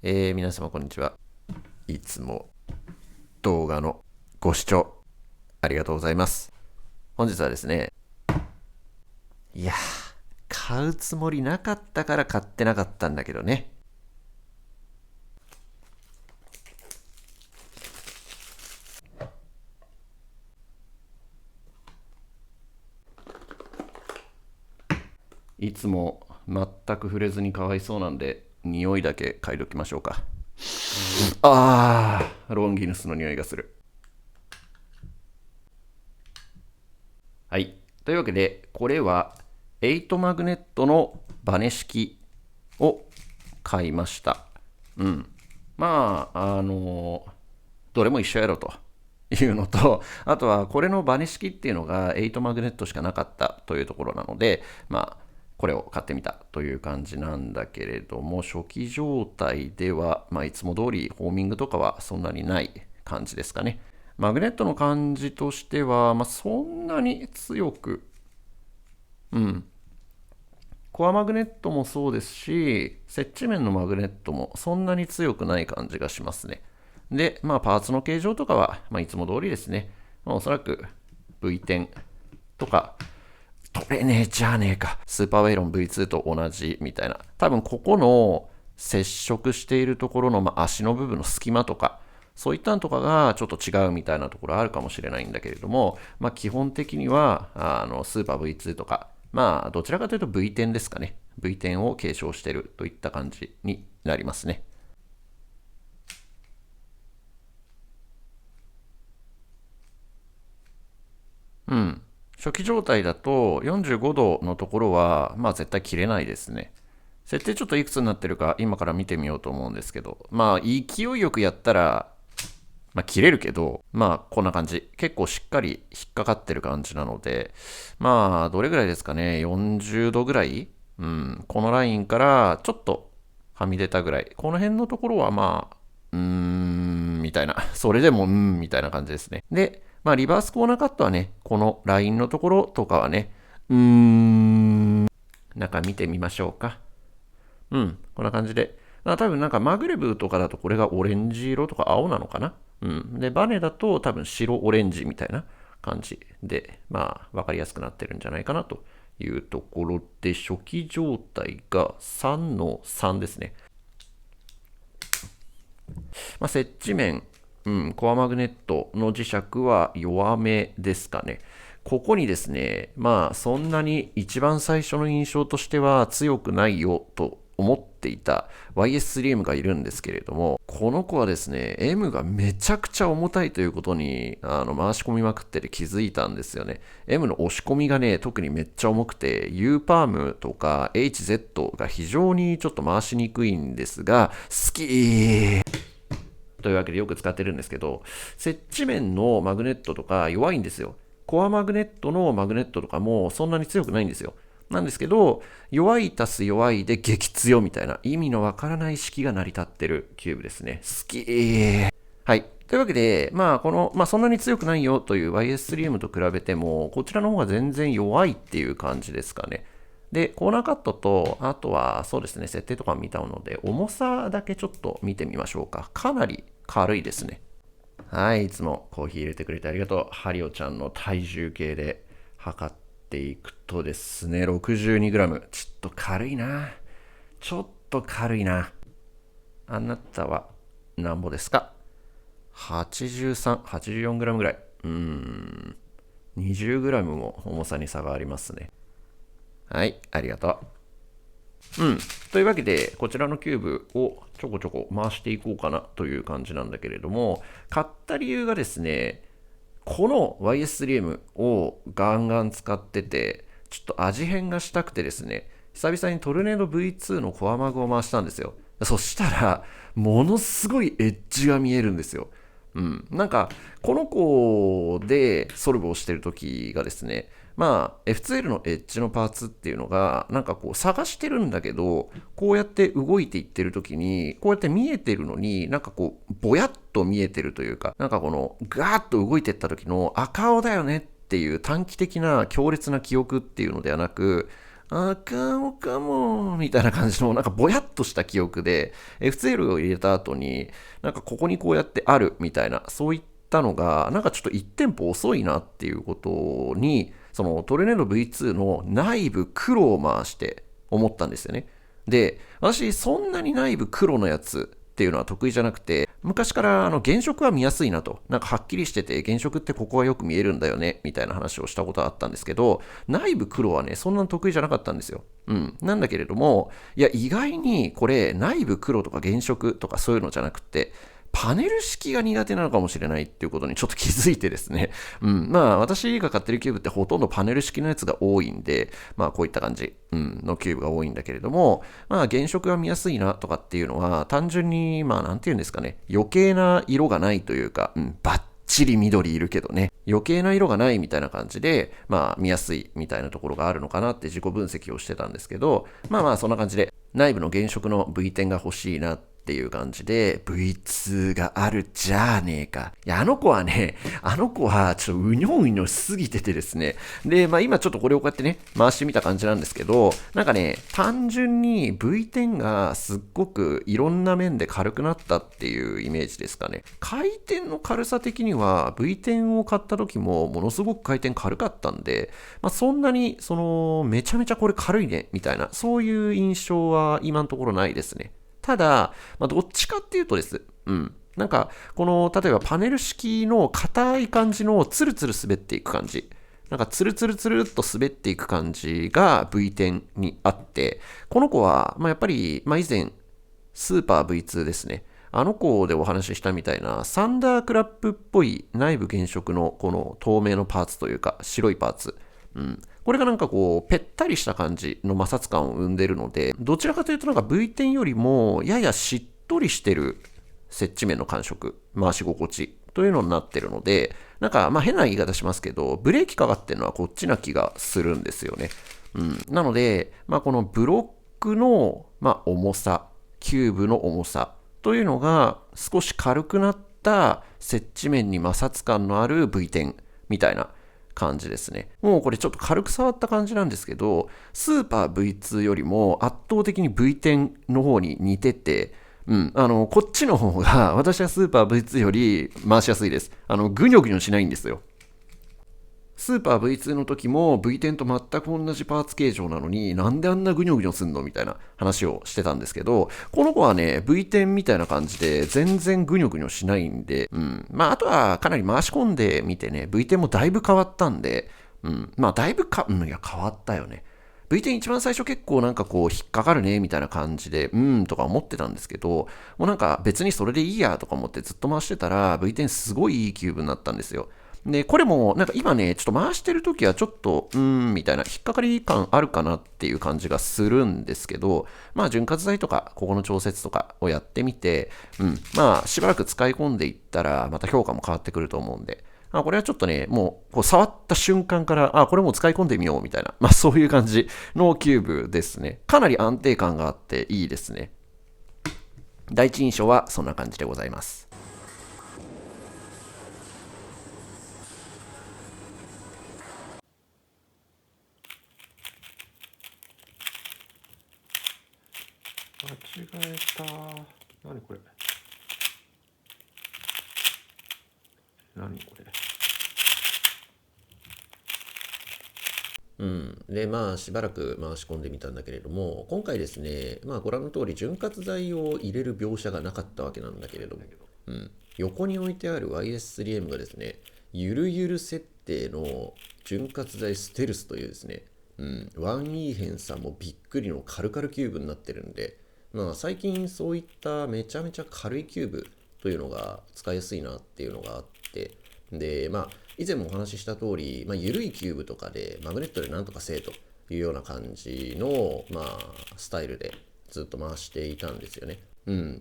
皆様こんにちは。いつも動画のご視聴ありがとうございます。本日はですね、いやー、買うつもりなかったから買ってなかったんだけどね。いつも全く触れずにかわいそうなんで、匂いだけ嗅いでおきましょうか。ロンギヌスの匂いがする。はい。というわけで、これは8マグネットのバネ式を買いました。どれも一緒やろというのと、あとはこれのバネ式っていうのが8マグネットしかなかったというところなので、これを買ってみたという感じなんだけれども、初期状態では、いつも通りホーミングとかはそんなにない感じですかね。マグネットの感じとしては、そんなに強く、コアマグネットもそうですし、接地面のマグネットもそんなに強くない感じがしますね。で、パーツの形状とかは、いつも通りですね。おそらく V10 とか、トレネじゃねえか。スーパーウェイロン V2 と同じみたいな。多分ここの接触しているところの、足の部分の隙間とか、そういったのとかがちょっと違うみたいなところあるかもしれないんだけれども、基本的には、スーパー V2 とか、どちらかというと V10 ですかね。V10 を継承しているといった感じになりますね。初期状態だと45度のところは、絶対切れないですね。設定ちょっといくつになってるか今から見てみようと思うんですけど、勢いよくやったら、切れるけど、こんな感じ。結構しっかり引っかかってる感じなので、どれぐらいですかね。40度ぐらい、このラインからちょっとはみ出たぐらい。この辺のところはみたいな。それでもみたいな感じですね。で、リバースコーナーカットはね、このラインのところとかはね、中見てみましょうか。こんな感じで。多分マグレブとかだとこれがオレンジ色とか青なのかな。で、バネだと多分白オレンジみたいな感じで、わかりやすくなってるんじゃないかなというところで、初期状態が3の3ですね。接地面、コアマグネットの磁石は弱めですかね。ここにですね、そんなに一番最初の印象としては強くないよと思っていた YS3M がいるんですけれども、この子はですね、M がめちゃくちゃ重たいということに回し込みまくってて気づいたんですよね。M の押し込みがね、特にめっちゃ重くて、U パームとか HZ が非常にちょっと回しにくいんですが、好きというわけでよく使ってるんですけど、接地面のマグネットとか弱いんですよ。コアマグネットのマグネットとかもそんなに強くないんですよ。なんですけど、弱い足す弱いで激強みたいな意味のわからない式が成り立ってるキューブですね。好きはい。というわけで、そんなに強くないよという YS3M と比べても、こちらの方が全然弱いっていう感じですかね。で、コーナーカットと、あとはそうですね、設定とか見たので、重さだけちょっと見てみましょうか。かなり軽いですね。はい、いつもコーヒー入れてくれてありがとう。ハリオちゃんの体重計で測っていくとですね、62g。ちょっと軽いな。ちょっと軽いな。あなたはなんぼですか？ 83、84g ぐらい。20g も重さに差がありますね。はい、ありがとう。というわけで、こちらのキューブをちょこちょこ回していこうかなという感じなんだけれども、買った理由がですね、この YS3M をガンガン使ってて、ちょっと味変がしたくてですね、久々にトルネード V2 のコアマグを回したんですよ。そしたら、ものすごいエッジが見えるんですよ。この子でソルブをしてる時がですね、F2L のエッジのパーツっていうのが、探してるんだけど、こうやって動いていってる時に、こうやって見えてるのに、ぼやっと見えてるというか、この、ガーッと動いていった時の赤青だよねっていう短期的な強烈な記憶っていうのではなく、赤尾かも、みたいな感じの、なんかぼやっとした記憶で、F2L を入れた後に、なんかここにこうやってあるみたいな、そういったのが、なんかちょっと1テンポ遅いなっていうことに、そのトルネード V2 の内部黒を回して思ったんですよね。で、私、そんなに内部黒のやつっていうのは得意じゃなくて、昔から原色は見やすいなと。なんかはっきりしてて、原色ってここがよく見えるんだよね、みたいな話をしたことはあったんですけど、内部黒はね、そんなに得意じゃなかったんですよ。うん。なんだけれども、いや、意外にこれ、内部黒とか原色とかそういうのじゃなくて、パネル式が苦手なのかもしれないっていうことにちょっと気づいてですね。うん。まあ、私が買ってるキューブってほとんどパネル式のやつが多いんで、まあ、こういった感じ、のキューブが多いんだけれども、まあ、原色が見やすいなとかっていうのは、単純に、まあ、なんていうんですかね、余計な色がないというか、バッチリ緑いるけどね、余計な色がないみたいな感じで、まあ、見やすいみたいなところがあるのかなって自己分析をしてたんですけど、まあまあ、そんな感じで、内部の原色の V10 が欲しいなっていう感じで V2 があるじゃねえか。いや、あの子はちょっとうにょうにょしすぎててですね。で、まあ今ちょっとこれをこうやってね、回してみた感じなんですけど、なんかね、単純に V10 がすっごくいろんな面で軽くなったっていうイメージですかね。回転の軽さ的には V10 を買った時もものすごく回転軽かったんで、まあそんなにめちゃめちゃこれ軽いね、みたいな、そういう印象は今のところないですね。ただ、まあ、どっちかっていうとです。なんか、例えばパネル式の硬い感じのツルツル滑っていく感じ。なんかツルツルツルっと滑っていく感じが V10 にあって、この子は、まあ、やっぱり、まあ、以前、スーパー V2 ですね。あの子でお話ししたみたいな、サンダークラップっぽい内部原色のこの透明のパーツというか、白いパーツ。これがなんかこう、ぺったりした感じの摩擦感を生んでるので、どちらかというとなんか V10 よりも、ややしっとりしてる接地面の感触、回し心地というのになってるので、なんかまあ変な言い方しますけど、ブレーキかかってるのはこっちな気がするんですよね。なので、まあこのブロックの、まあ、重さ、キューブの重さというのが少し軽くなった接地面に摩擦感のある V10 みたいな感じですね。もうこれちょっと軽く触った感じなんですけど、スーパー V2 よりも圧倒的に V10 の方に似てて、こっちの方が私はスーパー V2 より回しやすいです。ぐにょぐにょしないんですよ。スーパー V2 の時も V10 と全く同じパーツ形状なのになんであんなぐにょぐにょすんのみたいな話をしてたんですけど、この子はね、V10 みたいな感じで全然ぐにょぐにょしないんで、まああとはかなり回し込んでみてね、V10 もだいぶ変わったんで、まあだいぶいや変わったよね。V10 一番最初結構なんかこう引っかかるねみたいな感じで、とか思ってたんですけど、もうなんか別にそれでいいやとか思ってずっと回してたら V10 すごいいいキューブになったんですよ。で、これも、なんか今ね、ちょっと回してるときはちょっと、みたいな、引っかかり感あるかなっていう感じがするんですけど、まあ、潤滑剤とか、ここの調節とかをやってみて、まあ、しばらく使い込んでいったら、また評価も変わってくると思うんで、これはちょっとね、もう、こう触った瞬間から、これも使い込んでみようみたいな、まあ、そういう感じのキューブですね。かなり安定感があっていいですね。第一印象はそんな感じでございます。間違えた。何これ。何これ。で、まあ、しばらく回し込んでみたんだけれども、今回ですね、まあ、ご覧の通り、潤滑剤を入れる描写がなかったわけなんだけれども、横に置いてある YS3M がですね、ゆるゆる設定の潤滑剤ステルスというですね、ワンイーヘンさんもびっくりのカルカルキューブになってるんで、まあ、最近そういっためちゃめちゃ軽いキューブというのが使いやすいなっていうのがあって、で、まあ、以前もお話しした通り、緩いキューブとかでマグネットでなんとかせえというような感じの、スタイルでずっと回していたんですよね。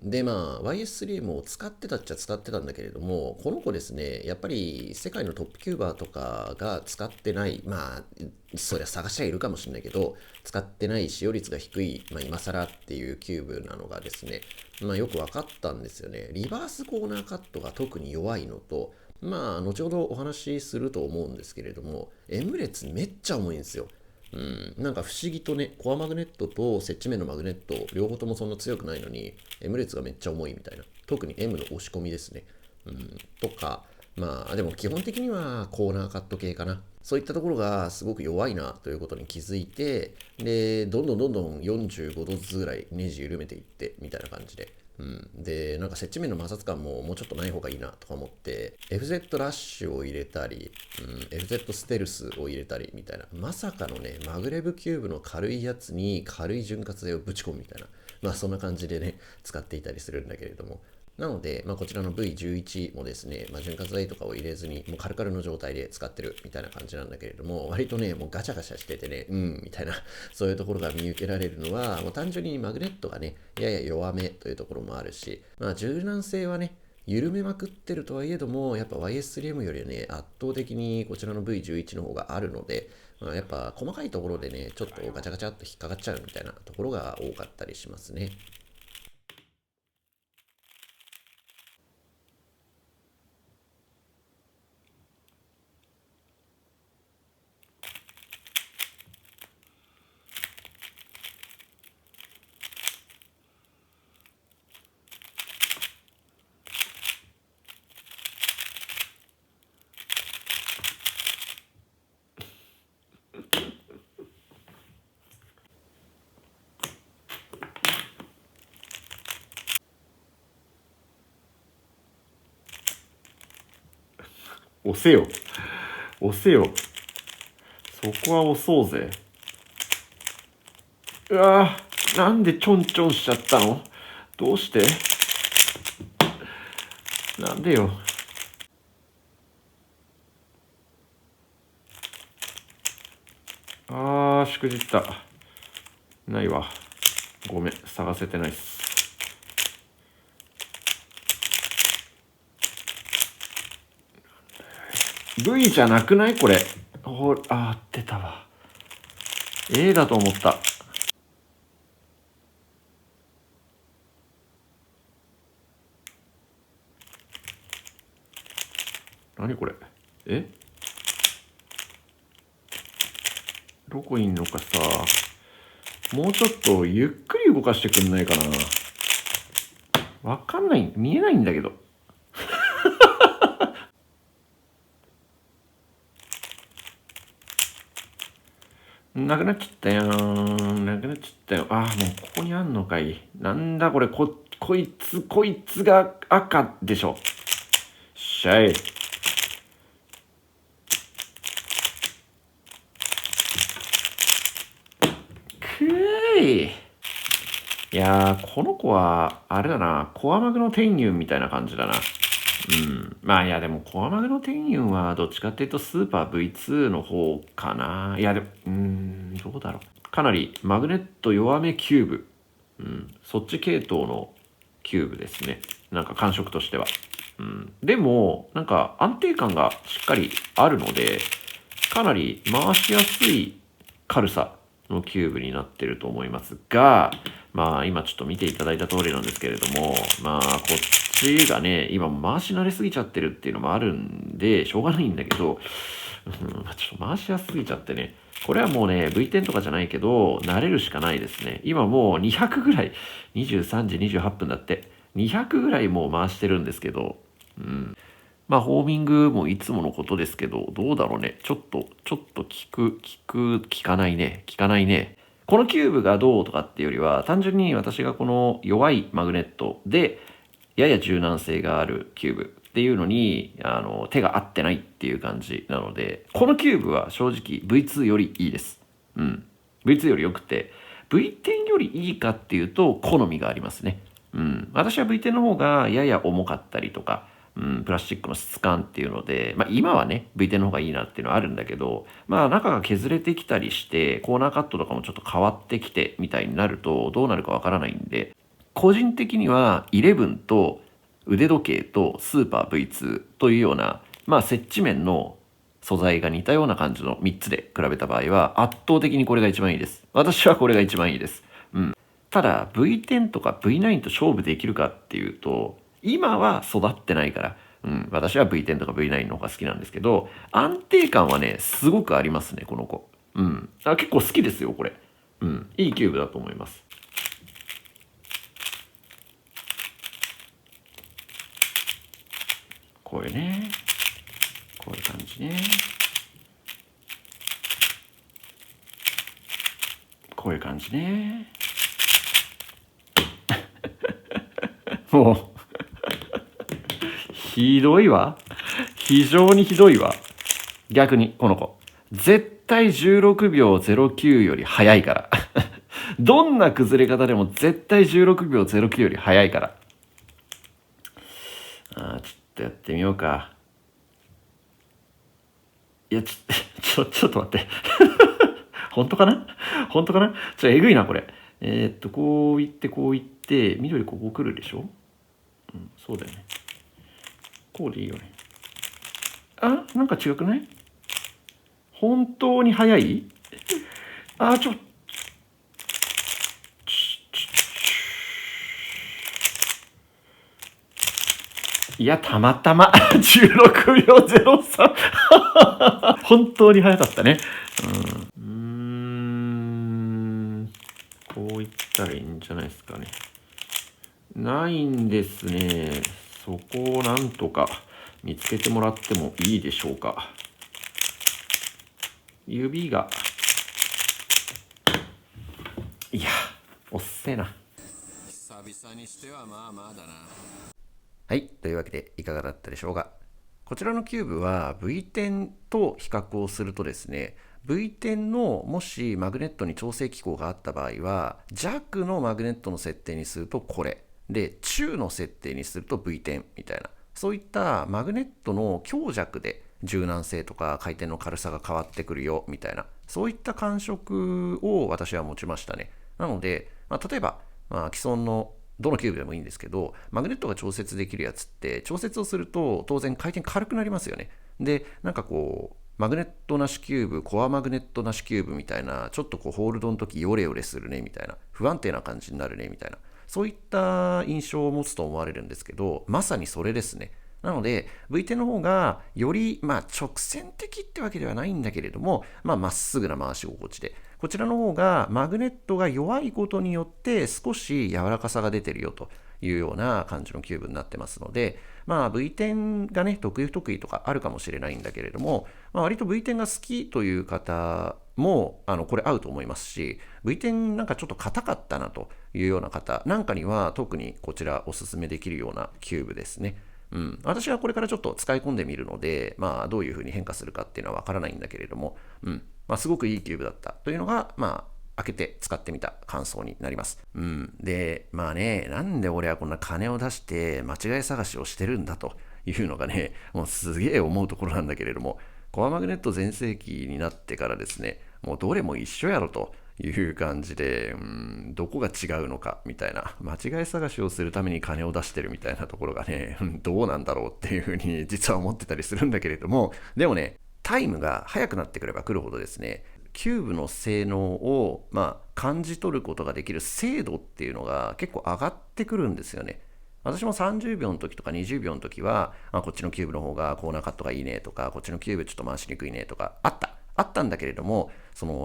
で、YS3M を使ってたっちゃ使ってたんだけれども、この子ですね、やっぱり世界のトップキューバーとかが使ってない、そりゃ探しゃいるかもしれないけど、使ってない使用率が低い、今更っていうキューブなのがですね、よく分かったんですよね。リバースコーナーカットが特に弱いのと、後ほどお話しすると思うんですけれども、M 列めっちゃ重いんですよ。なんか不思議とね、コアマグネットと接地面のマグネット、両方ともそんな強くないのに、M 列がめっちゃ重いみたいな。特に M の押し込みですね。とか、まあ、でも基本的にはコーナーカット系かな。そういったところがすごく弱いなということに気づいて、で、どんどん45度ずつぐらいネジ緩めていって、みたいな感じで。で、なんか接地面の摩擦感ももうちょっとない方がいいなとか思って、FZ ラッシュを入れたり、FZ ステルスを入れたりみたいな。まさかのね、マグレブキューブの軽いやつに軽い潤滑剤をぶち込むみたいな。まあそんな感じでね、使っていたりするんだけれども。なので、こちらの V11 もですね、潤滑剤とかを入れずに、もうカルカルの状態で使ってるみたいな感じなんだけれども、割とね、もうガチャガチャしててね、みたいな、そういうところが見受けられるのは、もう単純にマグネットがね、やや弱めというところもあるし、柔軟性はね、緩めまくってるとはいえども、やっぱ YS3M よりね、圧倒的にこちらの V11 の方があるので、やっぱ細かいところでね、ちょっとガチャガチャっと引っかかっちゃうみたいなところが多かったりしますね。押せよ。押せよ。そこは押そうぜ。うわぁ、なんでちょんちょんしちゃったの？どうして？なんでよ。しくじった。ないわ。ごめん、探せてないっす。V じゃなくないこれ。出たわ。A だと思った。何これ？どこいんのかさ。もうちょっとゆっくり動かしてくんないかな。わかんない、見えないんだけど。なくなっちゃったよー。なくなっちゃったよ。もうここにあんのかい。なんだこれ、こいつが赤でしょ。しゃい。くーい。いやー、この子は、あれだな、コアマグの天ユンみたいな感じだな。いやでも、コアマグの天ユンはどっちかっていうとスーパー V2 の方かな。いやでも、どうだろう。かなりマグネット弱めキューブ。そっち系統のキューブですね。なんか感触としては。でも、なんか安定感がしっかりあるので、かなり回しやすい軽さのキューブになってると思いますが、今ちょっと見ていただいた通りなんですけれども、こっちがね、今回し慣れすぎちゃってるっていうのもあるんで、しょうがないんだけど、ちょっと回しやすすぎちゃってね、これはもうね、V10 とかじゃないけど、慣れるしかないですね。今もう200ぐらい、23時28分だって、200ぐらいもう回してるんですけど、ホーミングもいつものことですけど、どうだろうね。ちょっと効かないね。効かないね。このキューブがどうとかっていうよりは、単純に私がこの弱いマグネットで、やや柔軟性があるキューブっていうのに、手が合ってないっていう感じなので、このキューブは正直 V2 よりいいです。V2 より良くて、V10 よりいいかっていうと、好みがありますね。私は V10 の方がやや重かったりとか、プラスチックの質感っていうので、今はね、V10 の方がいいなっていうのはあるんだけど、中が削れてきたりして、コーナーカットとかもちょっと変わってきてみたいになると、どうなるかわからないんで、個人的には11と腕時計とスーパー V2 というような、接地面の素材が似たような感じの3つで比べた場合は、圧倒的にこれが一番いいです。私はこれが一番いいです。ただ V10 とか V9 と勝負できるかっていうと、今は育ってないから、私は V10 とか V9 の方が好きなんですけど、安定感はね、すごくありますね、この子。結構好きですよ、これ。いいキューブだと思います。こういうね。こういう感じね。こういう感じね。もう、ひどいわ。非常にひどいわ。逆に、この子。絶対16秒09より早いから。どんな崩れ方でも絶対16秒09より早いから。ちょっとやってみようか。いや、ちょっと待って。本当かなえぐいな、これ。こういって、緑ここ来るでしょ。そうだよね。こうでいいよね。なんか違くない？本当に早い？いや、たまたま16秒03。本当に早かったね。こういったらいいんじゃないですかね。ないんですね。そこをなんとか見つけてもらってもいいでしょうか。指が。いや、おっせえな。久々にしてはまあまあだな。はい、というわけでいかがだったでしょうか。こちらのキューブは V10 と比較をするとですね、V10 のもしマグネットに調整機構があった場合は、弱のマグネットの設定にするとこれ。で、中の設定にすると V10 みたいな。そういったマグネットの強弱で柔軟性とか回転の軽さが変わってくるよみたいな、そういった感触を私は持ちましたね。なので、例えば、既存のどのキューブでもいいんですけど、マグネットが調節できるやつって調節をすると当然回転軽くなりますよね。で、なんかこうマグネットなしキューブ、コアマグネットなしキューブみたいな、ちょっとこうホールドの時ヨレヨレするねみたいな、不安定な感じになるねみたいな、そういった印象を持つと思われるんですけど、まさにそれですね。なので V10 の方がより直線的ってわけではないんだけれども、まっすぐな回し心地で、こちらの方がマグネットが弱いことによって少し柔らかさが出てるよというような感じのキューブになってますので、V10 がね得意不得意とかあるかもしれないんだけれども、割と V10 が好きという方もこれ合うと思いますし、 V10 なんかちょっと硬かったなというような方なんかには特にこちらおすすめできるようなキューブですね。私はこれからちょっと使い込んでみるので、どういう風に変化するかっていうのはわからないんだけれども、すごくいいキューブだったというのが、開けて使ってみた感想になります。で、なんで俺はこんな金を出して間違い探しをしてるんだというのがね、もうすげえ思うところなんだけれども、コアマグネット全盛期になってからですね、もうどれも一緒やろという感じで、どこが違うのかみたいな、間違い探しをするために金を出してるみたいなところがね、どうなんだろうっていうふうに実は思ってたりするんだけれども、でもね、タイムが速くなってくればくるほどですね、キューブの性能を、感じ取ることができる精度っていうのが結構上がってくるんですよね。私も30秒の時とか20秒の時は、こっちのキューブの方がコーナーカットがいいねとか、こっちのキューブちょっと回しにくいねとかあったんだけれども、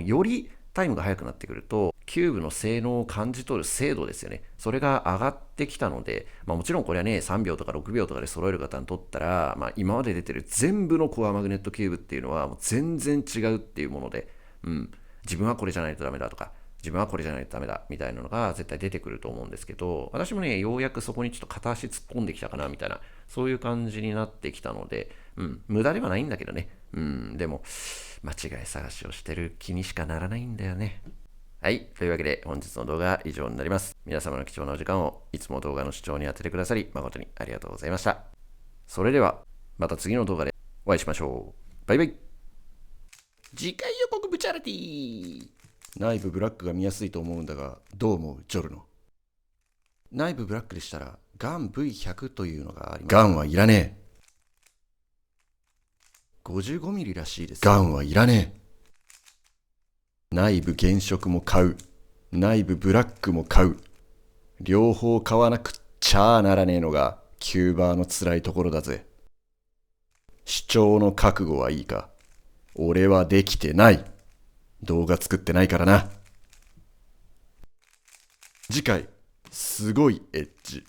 よりタイムが速くなってくるとキューブの性能を感じ取る精度ですよね、それが上がってきたので、もちろんこれはね3秒とか6秒とかで揃える方にとったら、今まで出てる全部のコアマグネットキューブっていうのはもう全然違うっていうもので、自分はこれじゃないとダメだとか、自分はこれじゃないとダメだみたいなのが絶対出てくると思うんですけど、私もねようやくそこにちょっと片足突っ込んできたかなみたいな、そういう感じになってきたので、無駄ではないんだけどね、でも間違い探しをしてる気にしかならないんだよね。はい。というわけで本日の動画は以上になります。皆様の貴重なお時間をいつも動画の視聴に当ててくださり誠にありがとうございました。それではまた次の動画でお会いしましょう。バイバイ。次回予告ブチャラティ。内部ブラックが見やすいと思うんだが、どう思うジョルノ。内部ブラックでしたらガン V100 というのがあります。ガンはいらねえ。55ミリらしいです。ガンはいらねえ。内部原色も買う。内部ブラックも買う。両方買わなくっちゃならねえのがキューバーの辛いところだぜ。主張の覚悟はいいか。俺はできてない。動画作ってないからな。次回、すごいエッジ。